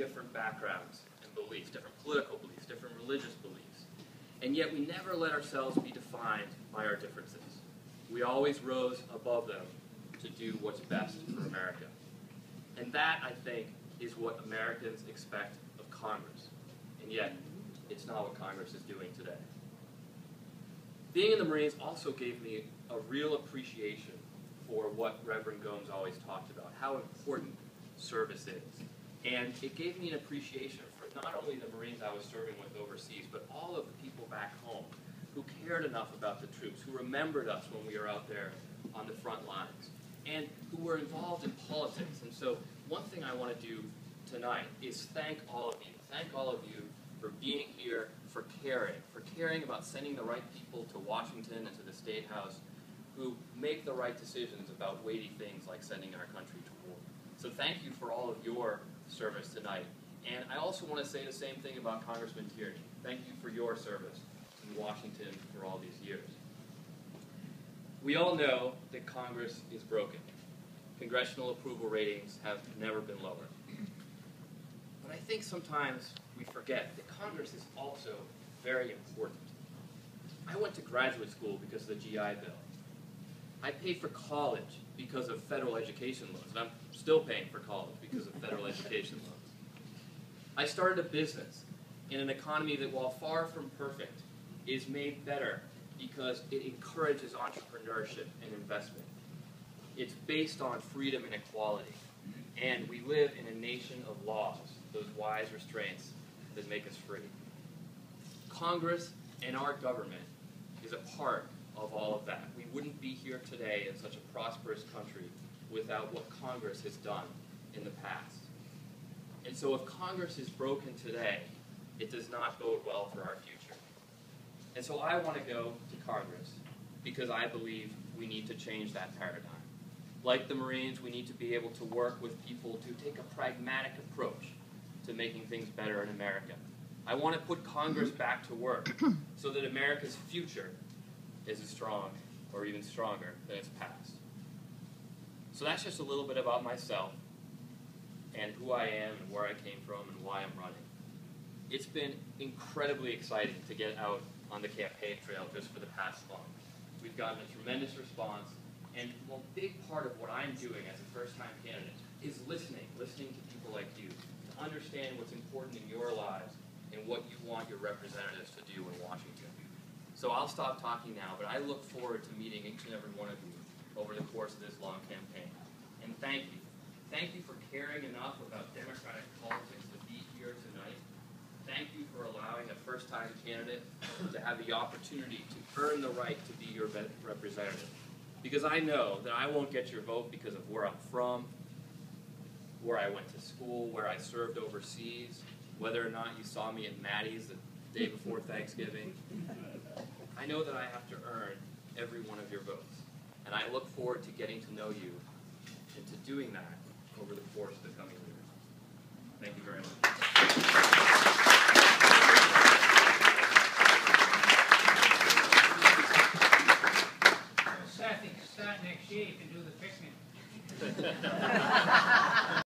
different backgrounds and beliefs, different political beliefs, different religious beliefs. And yet we never let ourselves be defined by our differences. We always rose above them to do what's best for America. And that, I think, is what Americans expect of Congress. And yet, it's not what Congress is doing today. Being in the Marines also gave me a real appreciation for what Reverend Gomes always talked about, how important service is. And it gave me an appreciation for not only the Marines I was serving with overseas, but all of the people back home who cared enough about the troops, who remembered us when we were out there on the front lines, and who were involved in politics. And so one thing I want to do tonight is thank all of you. Thank all of you for being here, for caring about sending the right people to Washington and to the State House who make the right decisions about weighty things like sending our country to war. So thank you for all of your service tonight. And I also want to say the same thing about Congressman Tierney. Thank you for your service in Washington for all these years. We all know that Congress is broken. Congressional approval ratings have never been lower. But I think sometimes we forget that Congress is also very important. I went to graduate school because of the GI Bill. I paid for college because of federal education loans, and I'm still paying for college because of federal education loans. I started a business in an economy that, while far from perfect, is made better because it encourages entrepreneurship and investment. It's based on freedom and equality. And we live in a nation of laws, those wise restraints that make us free. Congress and our government is a part of all of that. We wouldn't be here today in such a prosperous country without what Congress has done in the past. And so if Congress is broken today, it does not bode well for our future. And so I want to go to Congress because I believe we need to change that paradigm. Like the Marines, we need to be able to work with people to take a pragmatic approach to making things better in America. I want to put Congress back to work so that America's future is as strong or even stronger than its past. So that's just a little bit about myself and who I am and where I came from and why I'm running. It's been incredibly exciting to get out on the campaign trail just for the past month. We've gotten a tremendous response, and a big part of what I'm doing as a first-time candidate is listening to people like you, to understand what's important in your lives and what you want your representatives to do in Washington. So I'll stop talking now, but I look forward to meeting each and every one of you over the course of this long campaign. And thank you. Thank you for caring enough about democratic politics to be here tonight. Thank you for allowing a first-time candidate to have the opportunity to earn the right to be your representative. Because I know that I won't get your vote because of where I'm from, where I went to school, where I served overseas, whether or not you saw me at Maddie's the day before Thanksgiving. I know that I have to earn every one of your votes. And I look forward to getting to know you and to doing that over the course of the coming years. Thank you very much.